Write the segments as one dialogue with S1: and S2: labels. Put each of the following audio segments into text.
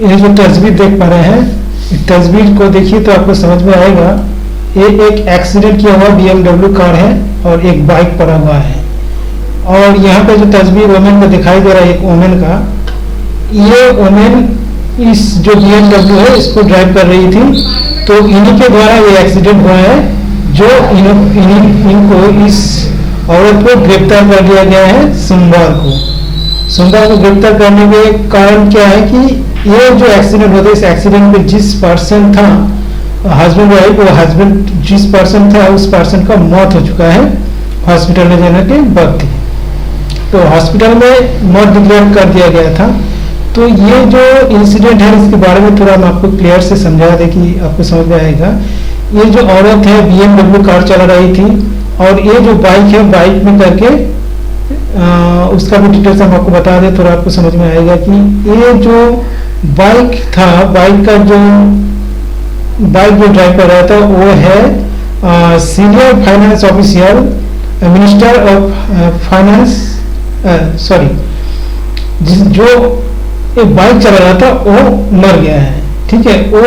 S1: ये जो तस्वीर देख पा रहे हैं, इस तस्वीर को देखिए तो आपको समझ में आएगा। ये एक एक्सीडेंट किया हुआ BMW कार है और एक बाइक पड़ा हुआ है। और यहाँ पे जो तस्वीर वोमेन को दिखाई दे रहा है, एक वोमेन का, ये वोमेन इस जो BMW है इसको ड्राइव कर रही थी। तो इन्हीं के द्वारा ये एक्सीडेंट हुआ है, जो इनको इस औरत को गिरफ्तार कर लिया गया है सोमवार को गिरफ्तार करने के कारण क्या है कि ये जो एक्सीडेंट होता है, इस एक्सीडेंट में जिस पर्सन था हस्बैंड वाइफ, वो हस्बैंड जिस पर्सन था उस पर्सन का मौत हो चुका है हॉस्पिटल में जाने के वक्त। तो हॉस्पिटल में मौत डिक्लेयर कर दिया गया था। तो ये जो इंसिडेंट है इसके बारे में थोड़ा हम आपको क्लियर से समझा दें कि आपको समझ में आएगा। ये जो औरत है BMW कार चला रही थी और ये जो बाइक है, बाइक में करके उसका भी डिटेल्स हम आपको बता दें, थोड़ा आपको समझ में आएगा कि ये जो बाइक था, बाइक जो ड्राइव कर रहा था वो है senior finance official minister of finance, जो एक बाइक चला रहा था वो मर गया है। ठीक है, वो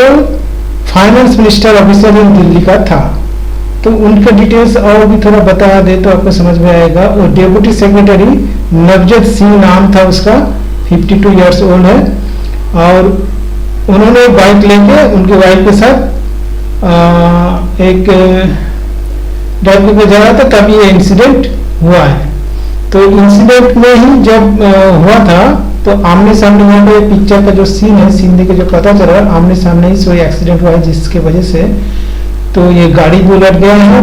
S1: finance minister officer in Delhi का था। तो उनका डिटेल्स और भी थोड़ा बता दे तो आपको समझ में आएगा। और डेप्यूटी सेक्रेटरी नवजोत सिंह नाम था उसका, 52 इयर्स ओल्ड है। और उन्होंने बाइक लेके उनके वाइफ के साथ एक ड्राइव करके जा रहा था, तब ये इंसिडेंट हुआ है। तो इंसिडेंट में ही जब हुआ था तो आमने सामने यहाँ पे पिक्चर का जो सीन है, सीन देख के जो पता चला आमने सामने ही कोई एक्सीडेंट हुआ है, जिसके वजह से तो ये गाड़ी भी उलट गया है,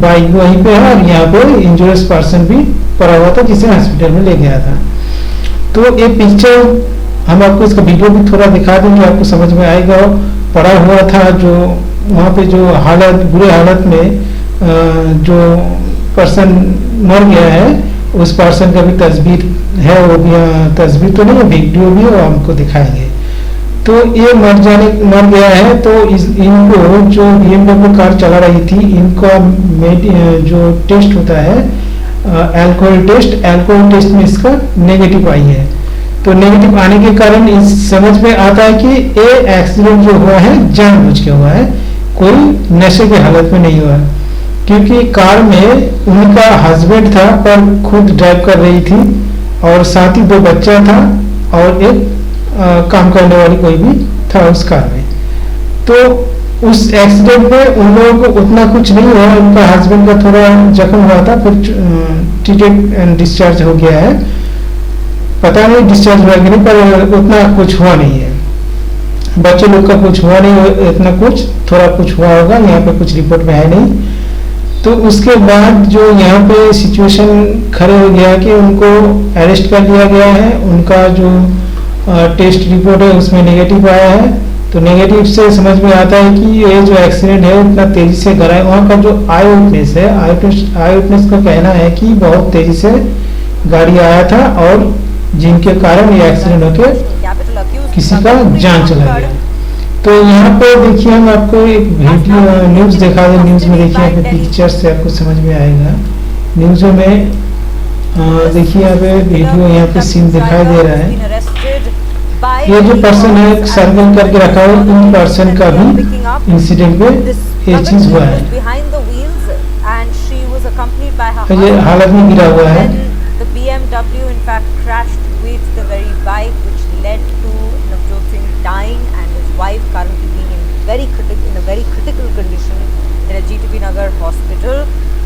S1: बाइक वहीं पे है और यहाँ पे इंजूरियस पर्सन भी पड़ा हुआ था जिसे हॉस्पिटल में ले गया था। तो ये पिक्चर हम आपको इसका वीडियो भी थोड़ा दिखा देंगे, आपको समझ में आएगा। पड़ा हुआ था जो वहाँ पे जो हालत, बुरे हालत में जो पर्सन मर गया है, उस पर्सन का भी तस्वीर है, वो भी तस्वीर तो नहीं है, वीडियो भी वो हमको दिखाएंगे। तो ये मर गया है। तो इनको जो BMW कार चला रही थी, इनका जो टेस्ट होता है अल्कोहल टेस्ट में इसका नेगेटिव आई है। तो नेगेटिव आने के कारण इस समझ में आता है कि ये एक्सीडेंट जो हुआ है जानबूझ के हुआ है, कोई नशे की हालत में नहीं हुआ। क्योंकि कार में उनका हस्बैंड था पर खुद ड्राइव कर रही थी और साथ ही 2 बच्चा था और एक काम करने वाली कोई भी था उस कार में। तो उस एक्सीडेंट में उन लोगों को उतना कुछ नहीं हुआ, उनका हस्बैंड का थोड़ा जख्म हुआ था, फिर ट्रीटेड एंड डिस्चार्ज हो गया है। पता नहीं डिस्चार्ज हुआ कि नहीं, पर उतना कुछ हुआ नहीं है। बच्चे लोग का कुछ हुआ नहीं, इतना कुछ थोड़ा कुछ हुआ होगा, यहाँ पे कुछ रिपोर्ट में है नहीं। तो उसके बाद जो यहाँ पे सिचुएशन खड़े हो गया कि उनको अरेस्ट कर लिया गया है। उनका जो टेस्ट रिपोर्ट है उसमें नेगेटिव आया है। तो नेगेटिव से समझ में आता है कि ये जो एक्सीडेंट है इतना तेजी से करा है। वहाँ का जो आई विटनेस है, आई विटनेस का कहना है कि बहुत तेजी से गाड़ी आया था और जिनके कारण ये एक्सीडेंट होकर किसी का जान चला गया। तो यहाँ पे देखिए हम आपको एक वीडियो न्यूज़ दिखा दें। न्यूज़ में देखिए यहाँ पे पिक्चर से आपको समझ में आएगा। न्यूज़ों में देखिए यहाँ पे वीडियो, यहाँ पे सीन दिखाई दे रहा है। ये जो पर्सन है सर्कल करके रखा है, इन पर्सन का भी इंसिडेंट में ये चीज हुआ है। ये हालत में गिरा हुआ है।
S2: BMW in fact crashed with the very bike, which led to Navjot Singh dying and his wife currently being in a very critical condition in a GTB Nagar hospital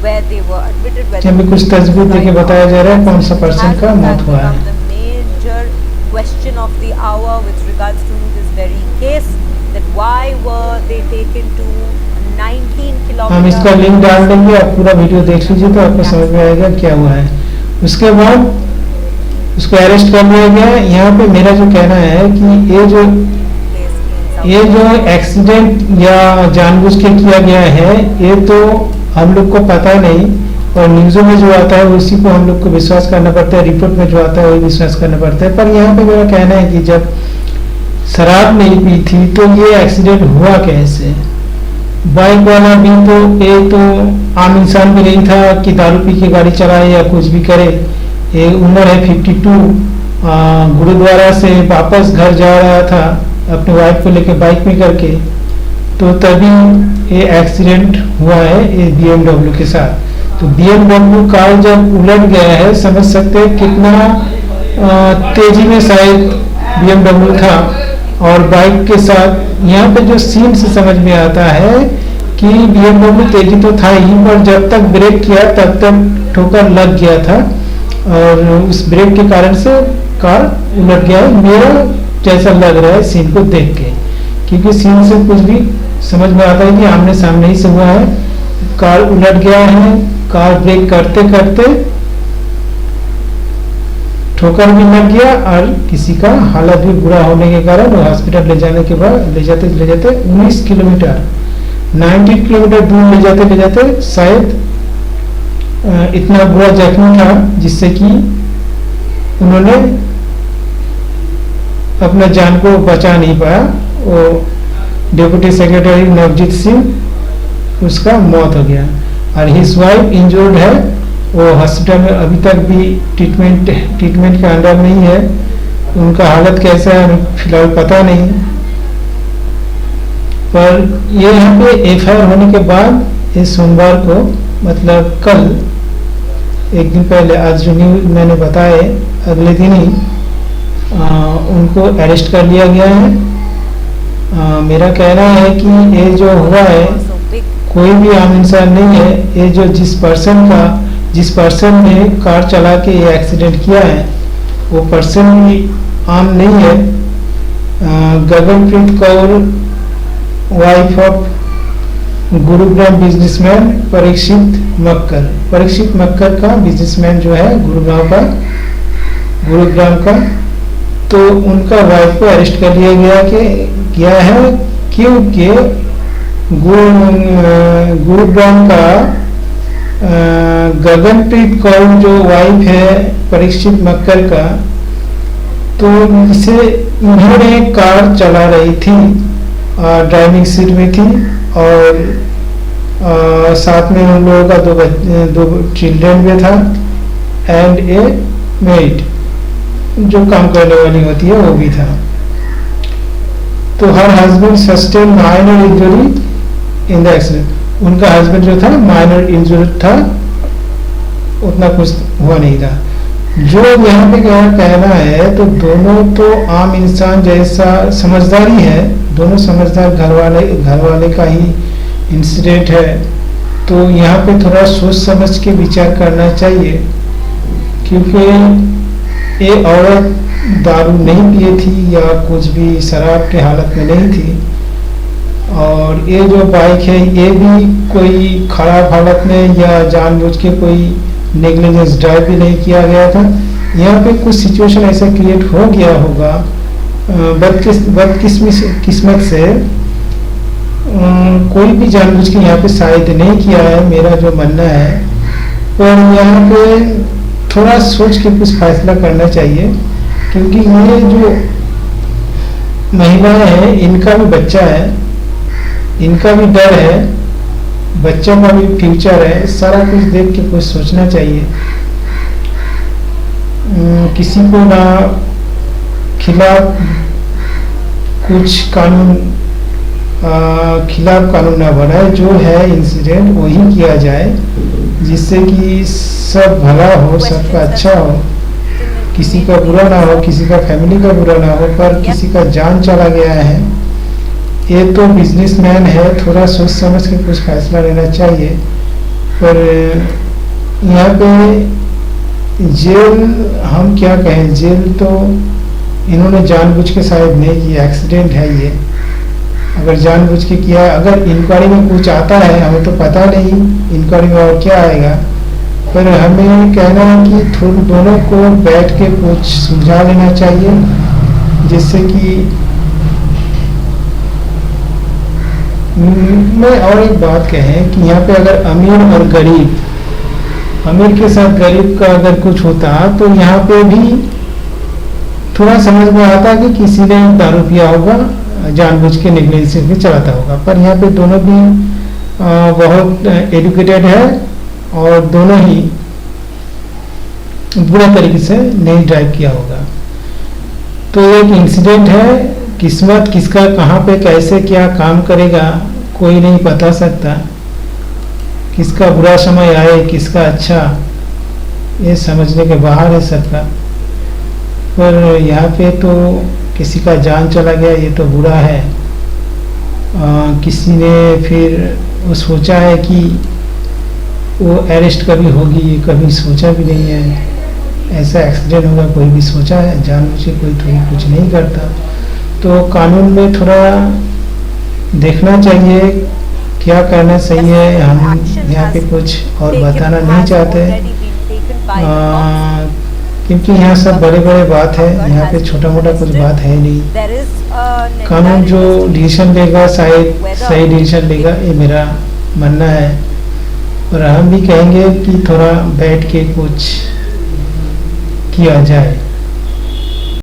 S2: where they were admitted.
S1: हमें कुछ तस्वीर देके बताया जा रहा है कौन सा पर्सन का मौत हुआ है।
S2: The major question of the hour with regards to this very case, that why were they taken to 19 kilometers.
S1: हम इसका लिंक डाल देंगे, आप पूरा वीडियो देख लीजिए तो आपको समझ में आएगा क्या हुआ है। उसके बाद उसको अरेस्ट कर लिया गया। यहाँ पे मेरा जो कहना है कि ये जो एक्सीडेंट या जानबूझ के किया गया है, ये तो हम लोग को पता नहीं, और न्यूज़ों में जो आता है उसी को हम लोग को विश्वास करना पड़ता है, रिपोर्ट में जो आता है वही विश्वास करना पड़ता है। पर यहाँ पे मेरा कहना है कि जब शराब नहीं पी थी तो ये एक्सीडेंट हुआ कैसे। बाइक वाला भी तो एक तो आम इंसान भी नहीं था कि दारू पी के गाड़ी चलाए या कुछ भी करे। ये उम्र है 52, गुरुद्वारा से वापस घर जा रहा था अपने वाइफ को लेके बाइक में करके, तो तभी ये एक्सीडेंट हुआ है ये BMW के साथ। तो BMW कार जब उलट गया है, समझ सकते हैं कितना तेजी में शायद BMW था और बाइक के साथ। यहाँ पे जो सीन से समझ में आता है कि BMW तेजी तो था ही, पर जब तक ब्रेक किया तब तक ठोकर लग गया था और उस ब्रेक के कारण से कार उलट गया है, मेरा जैसा लग रहा है सीन को देख के। क्योंकि सीन से कुछ भी समझ में आता है कि आमने सामने ही से हुआ है, कार उलट गया है, कार ब्रेक करते करते ठोकर भी लग गया और किसी का हालत भी बुरा होने के कारण वो हॉस्पिटल ले जाने के बाद ले जाते 19 किलोमीटर 19 किलोमीटर दूर ले जाते शायद इतना बुरा जख्मी था जिससे कि उन्होंने अपना जान को बचा नहीं पाया। वो डिप्टी सेक्रेटरी नवजीत सिंह उसका मौत हो गया और हिज वाइफ इंजर्ड है, वो हॉस्पिटल में अभी तक भी ट्रीटमेंट के अंडर नहीं है। उनका हालत कैसा है फिलहाल पता नहीं, पर ये यहाँ पे एफआईआर होने के बाद इस सोमवार को मतलब कल एक दिन पहले, आज जो न्यूज मैंने बताया अगले दिन ही उनको अरेस्ट कर लिया गया है। मेरा कहना है कि ये जो हुआ है कोई भी आम इंसान नहीं है, ये जो जिस पर्सन ने कार चला के ये एक्सीडेंट किया है वो पर्सन भी आम नहीं है। Gaganpreet Kaur, wife of Gurugram businessman Parikshit Makkar का बिजनेसमैन जो है गुरुग्राम का, तो उनका वाइफ को अरेस्ट कर लिया गया है क्योंकि गुरुग्राम का गगनप्रीत कौर जो वाइफ है परीक्षित मक्कर का, तो इसे इन्होंने कार चला रही थी, ड्राइविंग सीट में थी और साथ में उन लोगों का दो चिल्ड्रन भी था एंड ए मेड जो काम करने वाली होती है वो भी था। तो her husband sustain minor injury in the accident, उनका हस्बैंड जो था माइनर इंजरी था, उतना कुछ हुआ नहीं था। जो यहाँ पे कहना है तो दोनों तो आम इंसान जैसा समझदारी है, दोनों समझदार घर वाले का ही इंसिडेंट है। तो यहाँ पे थोड़ा सोच समझ के विचार करना चाहिए क्योंकि ये औरत दारू नहीं पिए थी या कुछ भी शराब के हालत में नहीं थी, और ये जो बाइक है ये भी कोई खराब हालत में या जानबूझ के कोई नेग्लिजेंस ड्राइव भी नहीं किया गया था। यहाँ पे कुछ सिचुएशन ऐसा क्रिएट हो गया होगा बदकिस्मत से, कोई भी जानबूझ के यहाँ पे शायद नहीं किया है, मेरा जो मानना है। पर यहाँ पे थोड़ा सोच के कुछ फैसला करना चाहिए क्योंकि ये जो महिलाएं हैं इनका भी बच्चा है, इनका भी डर है, बच्चों का भी फ्यूचर है, सारा कुछ देख के कुछ सोचना चाहिए। किसी को ना खिलाफ कुछ कानून ना बनाए, जो है इंसिडेंट वही किया जाए जिससे कि सब भला हो, सबका अच्छा हो, किसी का बुरा ना हो, किसी का फैमिली का बुरा ना हो। पर किसी का जान चला गया है, ये तो बिजनेसमैन है, थोड़ा सोच समझ के कुछ फैसला लेना चाहिए। पर यहाँ पे जेल हम क्या कहें, जेल तो इन्होंने जानबूझ के शायद नहीं किया, एक्सीडेंट है ये। अगर जानबूझ के किया, अगर इंक्वायरी में कुछ आता है, हमें तो पता नहीं इंक्वायरी में और क्या आएगा, पर हमें कहना है कि थोड़ा दोनों को बैठ के कुछ सुलझा लेना चाहिए जिससे कि मैं और एक बात कहें कि यहाँ पे अगर अमीर और गरीब, अमीर के साथ गरीब का अगर कुछ होता तो यहाँ पे भी थोड़ा समझ में आता कि किसी ने दारू पिया होगा, जानबूझ के नेग्लिजेंस भी चलाता होगा। पर यहाँ पे दोनों भी बहुत एजुकेटेड है और दोनों ही बुरे तरीके से नहीं ड्राइव किया होगा। तो एक इंसिडेंट है, किस्मत किसका कहाँ पे कैसे क्या काम करेगा कोई नहीं बता सकता। किसका बुरा समय आए किसका अच्छा, ये समझने के बाहर है सबका। पर यहाँ पे तो किसी का जान चला गया, ये तो बुरा है। किसी ने फिर वो सोचा है कि वो अरेस्ट कभी होगी, ये कभी सोचा भी नहीं है ऐसा एक्सीडेंट होगा, कोई भी सोचा है? जानबूझ के कोई थोड़ी कुछ नहीं करता। तो कानून में थोड़ा देखना चाहिए क्या करना सही है। हम यहाँ पे कुछ और बताना नहीं चाहते, क्योंकि यहाँ सब बड़े बड़े बात है, यहाँ पे छोटा मोटा कुछ बात है नहीं। कानून जो डिसीजन लेगा शायद सही डिसीजन लेगा, ये मेरा मानना है। और हम भी कहेंगे कि थोड़ा बैठ के कुछ किया जाए।